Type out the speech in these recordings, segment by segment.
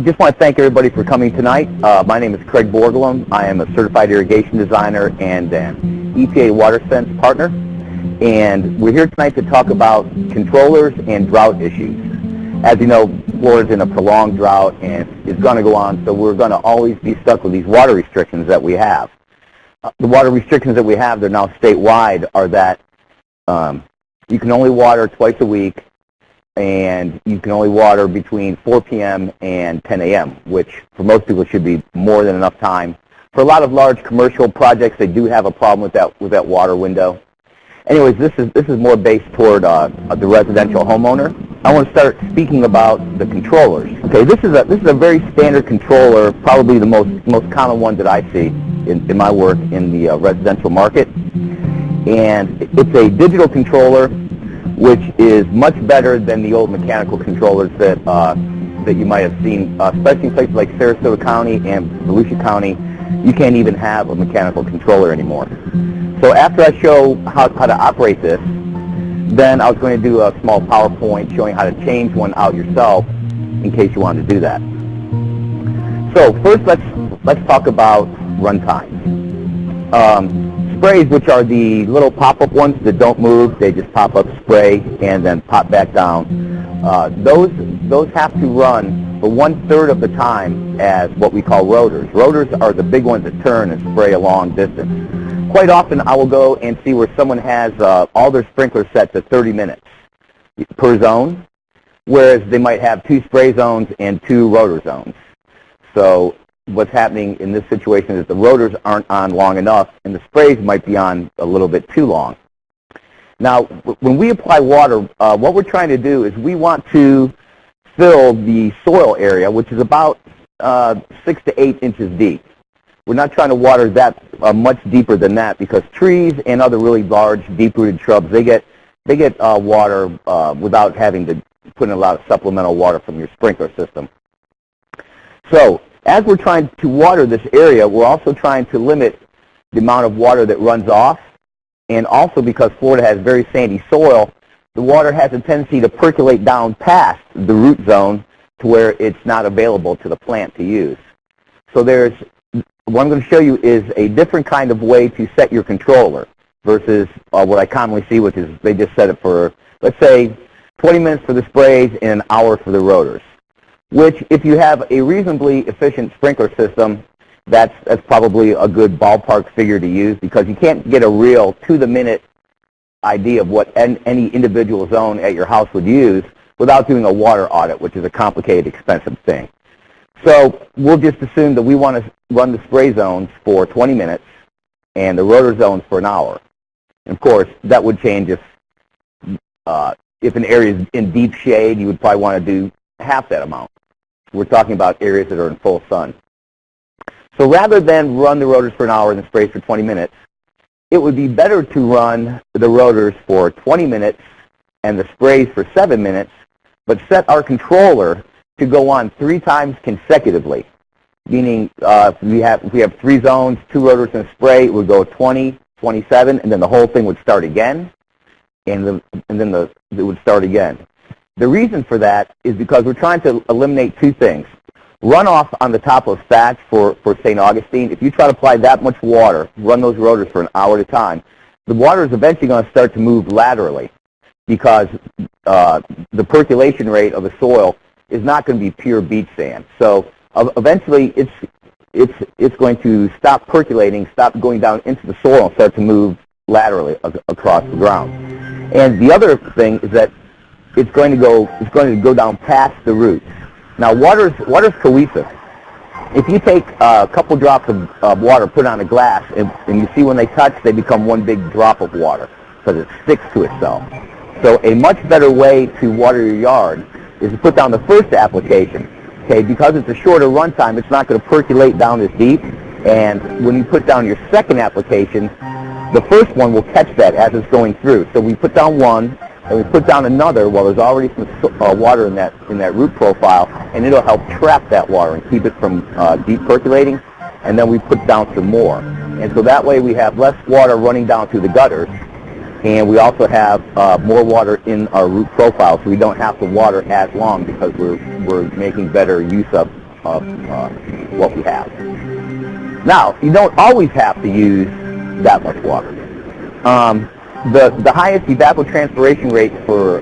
just want to thank everybody for coming tonight. My name is Craig Borglum. I am a certified irrigation designer and an EPA WaterSense partner. And we're here tonight to talk about controllers and drought issues. As you know, Florida's in a prolonged drought and it's going to go on, so we're going to always be stuck with these water restrictions that we have. The water restrictions that we have, they're now statewide, are that you can only water twice a week, and you can only water between 4 p.m. and 10 a.m., which for most people should be more than enough time. For a lot of large commercial projects, they do have a problem with that water window. Anyways, this is more based toward the residential homeowner. I want to start speaking about the controllers. Okay, this is a very standard controller, probably the most common one that I see in my work in the residential market. And it's a digital controller, which is much better than the old mechanical controllers that you might have seen, especially in places like Sarasota County and Volusia County. You can't even have a mechanical controller anymore. So after I show how to operate this, then I was going to do a small PowerPoint showing how to change one out yourself in case you wanted to do that. So first, let's talk about run times. Sprays, which are the little pop-up ones that don't move, they just pop up, spray, and then pop back down. Those have to run for 1/3 of the time as what we call rotors. Rotors are the big ones that turn and spray a long distance. Quite often I will go and see where someone has all their sprinklers set to 30 minutes per zone, whereas they might have 2 spray zones and 2 rotor zones. So what's happening in this situation is the rotors aren't on long enough and the sprays might be on a little bit too long. Now, when we apply water, what we're trying to do is we want to fill the soil area, which is about 6 to 8 inches deep. We're not trying to water that much deeper than that because trees and other really large, deep-rooted shrubs, they get water without having to put in a lot of supplemental water from your sprinkler system. So as we're trying to water this area, we're also trying to limit the amount of water that runs off. And also because Florida has very sandy soil, the water has a tendency to percolate down past the root zone to where it's not available to the plant to use. So what I'm going to show you is a different kind of way to set your controller versus what I commonly see, which is they just set it for, let's say, 20 minutes for the sprays and an hour for the rotors. Which, if you have a reasonably efficient sprinkler system, that's probably a good ballpark figure to use because you can't get a real to-the-minute idea of what any individual zone at your house would use without doing a water audit, which is a complicated, expensive thing. So we'll just assume that we want to run the spray zones for 20 minutes and the rotor zones for an hour. And of course, that would change if an area is in deep shade, you would probably want to do half that amount. We're talking about areas that are in full sun. So rather than run the rotors for an hour and the sprays for 20 minutes, it would be better to run the rotors for 20 minutes and the sprays for 7 minutes, but set our controller to go on 3 times consecutively, meaning if we have 3 zones, 2 rotors and a spray, it would go 20, 27, and then the whole thing would start again, and then it would start again. The reason for that is because we're trying to eliminate 2 things. Runoff on the top of thatch for St. Augustine, if you try to apply that much water, run those rotors for an hour at a time, the water is eventually going to start to move laterally because the percolation rate of the soil is not going to be pure beach sand. So eventually it's going to stop percolating, stop going down into the soil and start to move laterally across the ground. And the other thing is that it's going to go down past the roots. Now water's cohesive. If you take a couple drops of water, put it on a glass, and you see when they touch, they become one big drop of water because it sticks to itself. So a much better way to water your yard is to put down the first application. Okay, because it's a shorter run time, it's not going to percolate down as deep. And when you put down your second application, the first one will catch that as it's going through. So we put down one, and we put down another while there's already some water in that root profile, and it'll help trap that water and keep it from deep percolating. And then we put down some more. And so that way we have less water running down through the gutters, and we also have more water in our root profile, so we don't have to water as long because we're making better use of of what we have. Now, you don't always have to use that much water. The highest evapotranspiration rates for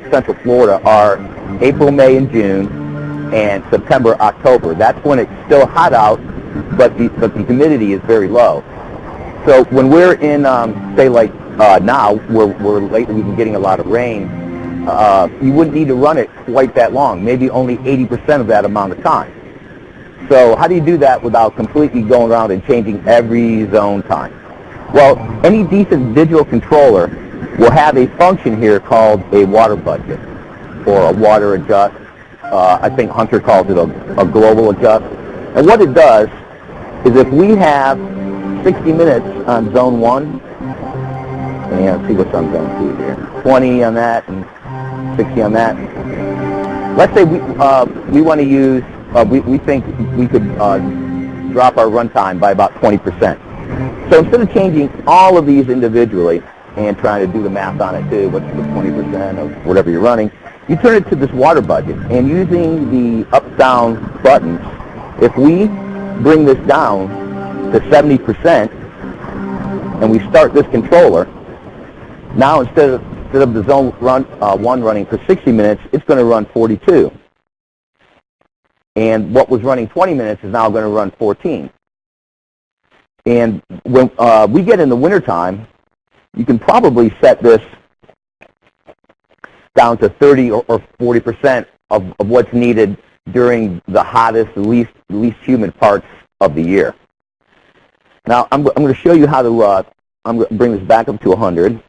Central Florida are April, May, and June, and September, October. That's when it's still hot out, but the humidity is very low. So when we're in, say, like now, we're lately we've been getting a lot of rain, you wouldn't need to run it quite that long, maybe only 80% of that amount of time. So how do you do that without completely going around and changing every zone time? Well, any decent digital controller will have a function here called a water budget or a water adjust. I think Hunter calls it a global adjust. And what it does is if we have 60 minutes on zone 1, and let's see what's on zone 2 here, 20 on that and 60 on that. Let's say we want to use, we think we could drop our runtime by about 20%. So instead of changing all of these individually and trying to do the math on it too, what's the 20% of whatever you're running, you turn it to this water budget. And using the up-down buttons, if we bring this down to 70% and we start this controller, now instead of the zone 1 running for 60 minutes, it's going to run 42. And what was running 20 minutes is now going to run 14. And when we get in the wintertime, you can probably set this down to 30 or 40% of what's needed during the hottest, least humid parts of the year. Now, I'm going to show you how to, I'm going to bring this back up to 100.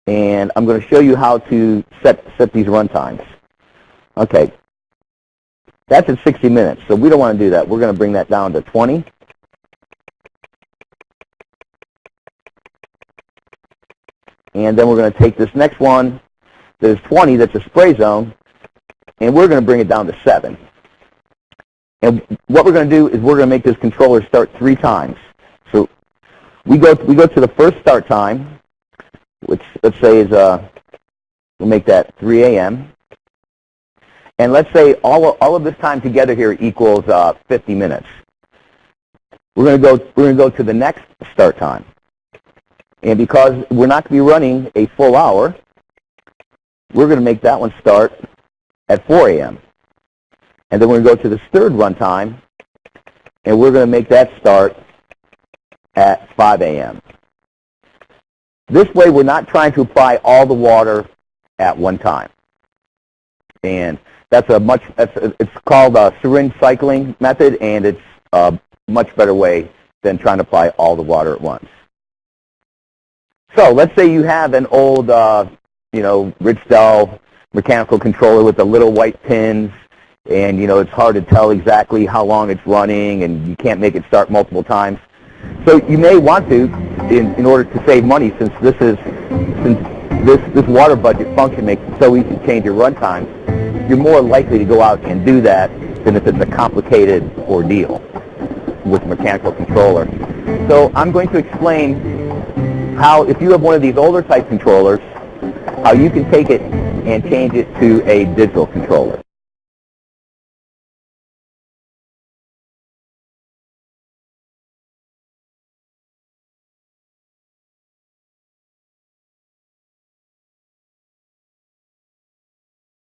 And I'm going to show you how to set these run times. Okay. That's at 60 minutes, so we don't want to do that. We're going to bring that down to 20. And then we're going to take this next one, there's 20, that's a spray zone, and we're going to bring it down to 7. And what we're going to do is we're going to make this controller start 3 times. So we go to the first start time, which let's say is, we'll make that 3 a.m. And let's say all of this time together here equals 50 minutes. We're going to go to the next start time. And because we're not going to be running a full hour, we're going to make that one start at 4 a.m. And then we're going to go to this third run time, and we're going to make that start at 5 a.m. This way, we're not trying to apply all the water at one time. And it's called a syringe cycling method, and it's a much better way than trying to apply all the water at once. So let's say you have an old, Richtel mechanical controller with the little white pins, and it's hard to tell exactly how long it's running, and you can't make it start multiple times. So you may want to, in order to save money, since this water budget function makes it so easy to change your run times, you're more likely to go out and do that than if it's a complicated ordeal with a mechanical controller. So I'm going to explain how, if you have one of these older type controllers, how you can take it and change it to a digital controller.